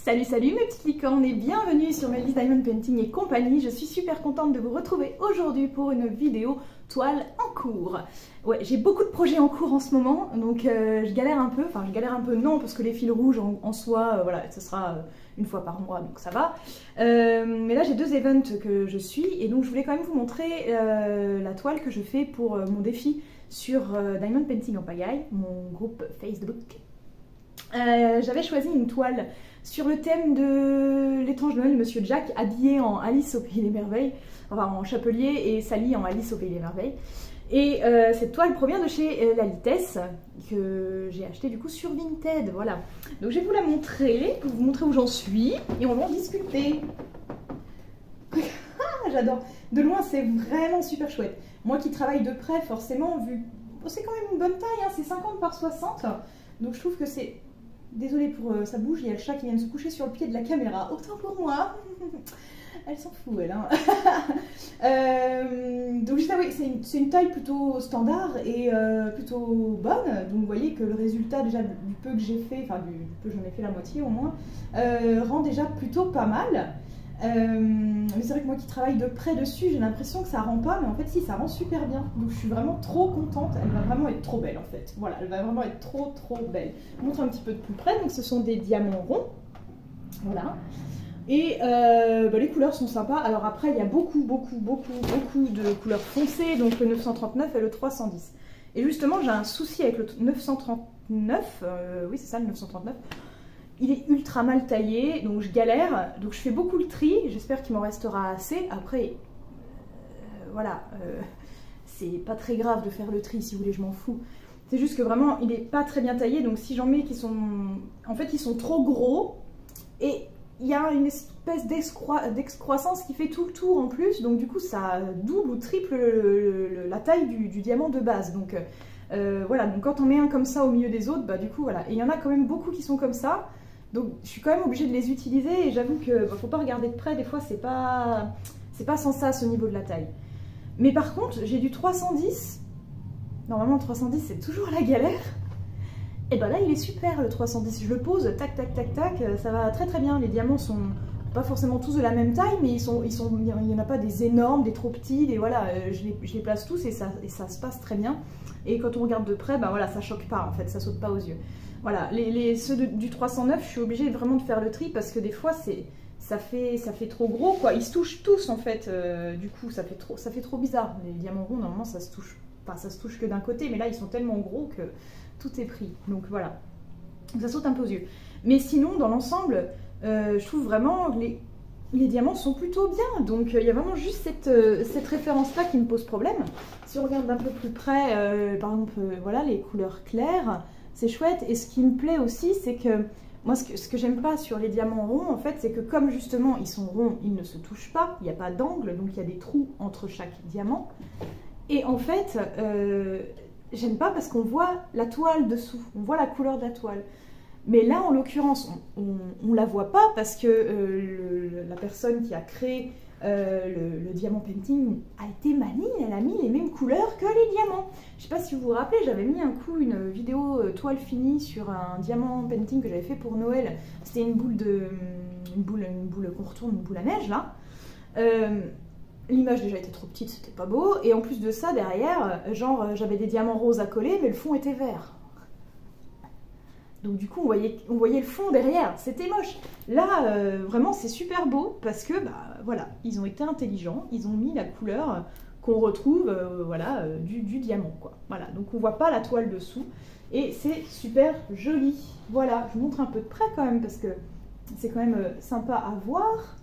Salut salut mes petites licornes et bienvenue sur Melvise Diamond Painting et compagnie. Je suis super contente de vous retrouver aujourd'hui pour une vidéo toile en cours. Ouais, j'ai beaucoup de projets en cours en ce moment, donc je galère un peu, enfin je galère un peu non parce que les fils rouges en soi, voilà, ce sera une fois par mois donc ça va. Mais là j'ai deux events que je suis et donc je voulais quand même vous montrer la toile que je fais pour mon défi sur Diamond Painting en pagaille, mon groupe Facebook. J'avais choisi une toile sur le thème de l'étrange Noël, Monsieur Jack, habillé en Alice au Pays des Merveilles, enfin en Chapelier et Sally en Alice au Pays des Merveilles. Et cette toile provient de chez Lalitès, que j'ai acheté du coup sur Vinted, voilà. Donc je vais vous la montrer, pour vous montrer où j'en suis, et on va en discuter. J'adore, de loin c'est vraiment super chouette. Moi qui travaille de près, forcément, vu c'est quand même une bonne taille, hein, c'est 50 par 60, donc je trouve que c'est... Désolée pour ça bouge, il y a le chat qui vient de se coucher sur le pied de la caméra. Autant pour moi. Elle s'en fout, elle. Hein. Donc juste oui, c'est une taille plutôt standard et plutôt bonne. Donc vous voyez que le résultat déjà du peu que j'ai fait, enfin du peu j'en ai fait la moitié au moins, rend déjà plutôt pas mal. Mais c'est vrai que moi qui travaille de près dessus, j'ai l'impression que ça rend pas, mais en fait si, ça rend super bien. Donc je suis vraiment trop contente, elle va vraiment être trop belle en fait. Voilà, elle va vraiment être trop belle. Je vous montre un petit peu de plus près, donc ce sont des diamants ronds. Voilà. Et les couleurs sont sympas. Alors après, il y a beaucoup de couleurs foncées, donc le 939 et le 310. Et justement, j'ai un souci avec le 939, oui c'est ça le 939. Il est ultra mal taillé, donc je galère, donc je fais beaucoup le tri, j'espère qu'il m'en restera assez. Après, voilà, c'est pas très grave de faire le tri, si vous voulez, je m'en fous. C'est juste que vraiment, il est pas très bien taillé, donc si j'en mets qui sont... En fait, ils sont trop gros, et il y a une espèce d'excroissance qui fait tout le tour en plus, donc du coup, ça double ou triple la taille du diamant de base, donc... voilà, donc quand on met un comme ça au milieu des autres, bah du coup voilà, et il y en a quand même beaucoup qui sont comme ça, donc je suis quand même obligée de les utiliser et j'avoue que faut pas regarder de près, des fois c'est pas sans sas au niveau de la taille. Mais par contre j'ai du 310, normalement le 310 c'est toujours la galère, et bah là il est super le 310, je le pose, tac tac tac tac, ça va très bien, les diamants sont pas forcément tous de la même taille, mais il n'y en a pas des énormes, des trop petits, et voilà, je les place tous et ça se passe très bien. Et quand on regarde de près, bah voilà, ça choque pas en fait, ça saute pas aux yeux. Voilà, ceux du 309, je suis obligée vraiment de faire le tri parce que des fois ça fait trop gros quoi. Ils se touchent tous en fait, du coup ça fait trop bizarre. Les diamants ronds normalement ça se touche, enfin ça se touche que d'un côté, mais là ils sont tellement gros que tout est pris. Donc voilà, ça saute un peu aux yeux. Mais sinon dans l'ensemble, je trouve vraiment que les diamants sont plutôt bien, donc il y a vraiment juste cette référence-là qui me pose problème. Si on regarde d'un peu plus près, par exemple, voilà, les couleurs claires, c'est chouette. Et ce qui me plaît aussi, c'est que moi, ce que j'aime pas sur les diamants ronds, en fait, c'est que comme justement ils sont ronds, ils ne se touchent pas, il n'y a pas d'angle, donc il y a des trous entre chaque diamant. Et en fait, j'aime pas parce qu'on voit la toile dessous, on voit la couleur de la toile. Mais là, en l'occurrence, on ne la voit pas parce que la personne qui a créé le diamant painting a été maligne, elle a mis les mêmes couleurs que les diamants. Je ne sais pas si vous vous rappelez, j'avais mis un coup une vidéo toile finie sur un diamant painting que j'avais fait pour Noël. C'était une boule qu'on retourne, une boule à neige là. L'image déjà était trop petite, c'était pas beau. Et en plus de ça, derrière, genre j'avais des diamants roses à coller, mais le fond était vert. Donc du coup, on voyait le fond derrière, c'était moche. Là, vraiment, c'est super beau parce que, bah voilà, ils ont été intelligents, ils ont mis la couleur qu'on retrouve, voilà, du diamant, quoi. Voilà, donc on voit pas la toile dessous et c'est super joli. Voilà, je vous montre un peu de près quand même parce que c'est quand même sympa à voir.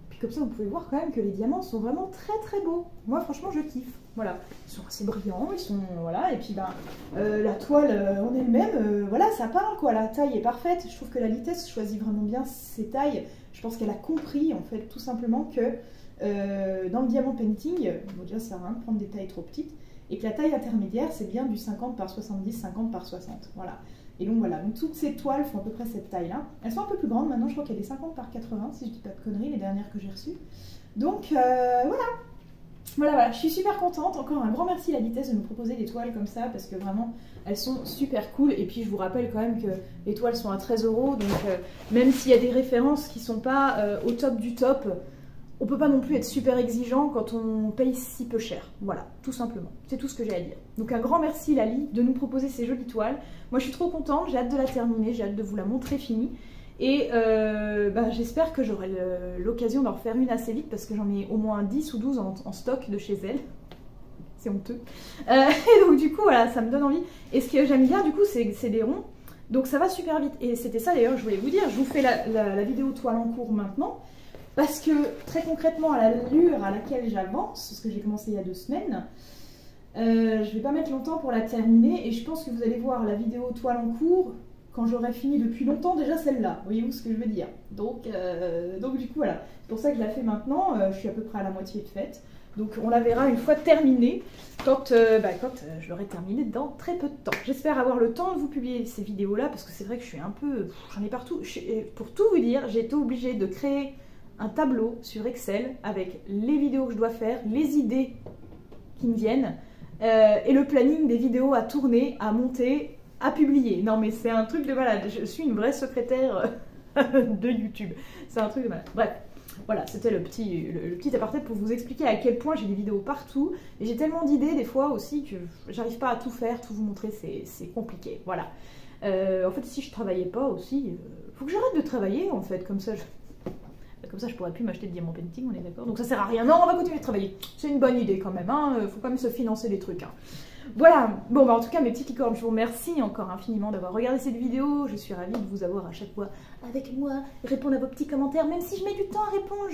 Puis comme ça, vous pouvez voir quand même que les diamants sont vraiment très beaux. Moi, franchement, je kiffe. Voilà, ils sont assez brillants, ils sont voilà, et puis ben la toile en elle-même, voilà, ça parle quoi. La taille est parfaite. Je trouve que Lalitès choisit vraiment bien ses tailles. Je pense qu'elle a compris en fait tout simplement que dans le diamant painting, bon, déjà ça sert à rien de prendre des tailles trop petites, et que la taille intermédiaire c'est bien du 50 par 70, 50 par 60. Voilà. Et donc voilà, donc toutes ces toiles font à peu près cette taille-là. Elles sont un peu plus grandes maintenant, je crois qu'il y a des 50 par 80, si je dis pas de conneries, les dernières que j'ai reçues. Donc voilà. Voilà, je suis super contente. Encore un grand merci à la Vitesse de nous proposer des toiles comme ça parce que vraiment elles sont super cool. Et puis je vous rappelle quand même que les toiles sont à 13 €. Donc même s'il y a des références qui sont pas au top du top, on peut pas non plus être super exigeant quand on paye si peu cher. Voilà, tout simplement. C'est tout ce que j'ai à dire. Donc un grand merci Lali de nous proposer ces jolies toiles. Moi je suis trop contente, j'ai hâte de la terminer, j'ai hâte de vous la montrer finie. Et j'espère que j'aurai l'occasion d'en refaire une assez vite parce que j'en ai au moins 10 ou 12 en stock de chez elle. C'est honteux. Et donc du coup, voilà, ça me donne envie. Et ce que j'aime bien, du coup, c'est des ronds. Donc ça va super vite. Et c'était ça d'ailleurs que je voulais vous dire. Je vous fais la vidéo toile en cours maintenant. Parce que très concrètement, à l'allure à laquelle j'avance, parce que j'ai commencé il y a 2 semaines, je vais pas mettre longtemps pour la terminer. Et je pense que vous allez voir la vidéo toile en cours quand j'aurai fini depuis longtemps déjà celle-là, voyez-vous ce que je veux dire. Donc du coup voilà, c'est pour ça que je la fais maintenant, je suis à peu près à la moitié de faite. Donc on la verra une fois terminée, quand je l'aurai terminée dans très peu de temps. J'espère avoir le temps de vous publier ces vidéos-là, parce que c'est vrai que je suis un peu... J'en ai partout. Pour tout vous dire, j'ai été obligée de créer un tableau sur Excel avec les vidéos que je dois faire, les idées qui me viennent, et le planning des vidéos à tourner, à monter, à publier. Non mais c'est un truc de malade, je suis une vraie secrétaire de YouTube, c'est un truc de malade. Bref, voilà, c'était le petit aparté pour vous expliquer à quel point j'ai des vidéos partout, et j'ai tellement d'idées des fois aussi que j'arrive pas à tout faire, tout vous montrer, c'est compliqué, voilà. En fait si je travaillais pas aussi, faut que j'arrête de travailler en fait, comme ça je pourrais plus m'acheter de diamant painting, on est d'accord? Donc ça sert à rien, non on va continuer de travailler, c'est une bonne idée quand même, hein. Faut quand même se financer des trucs, hein. Voilà, bon bah en tout cas mes petites licornes, je vous remercie encore infiniment d'avoir regardé cette vidéo, je suis ravie de vous avoir à chaque fois avec moi, répondre à vos petits commentaires, même si je mets du temps à répondre,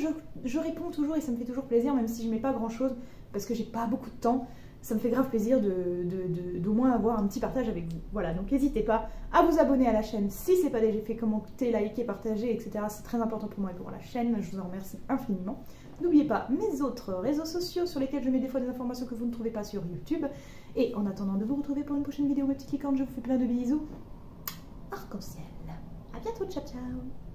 je réponds toujours et ça me fait toujours plaisir, même si je mets pas grand chose, parce que j'ai pas beaucoup de temps, ça me fait grave plaisir d'au moins avoir un petit partage avec vous. Voilà, donc n'hésitez pas à vous abonner à la chaîne si c'est pas déjà fait, commenter, liker, partager, etc. C'est très important pour moi et pour la chaîne, je vous en remercie infiniment. N'oubliez pas mes autres réseaux sociaux sur lesquels je mets des fois des informations que vous ne trouvez pas sur YouTube. Et en attendant de vous retrouver pour une prochaine vidéo, mes petites licornes, je vous fais plein de bisous. Arc-en-ciel. À bientôt, ciao ciao.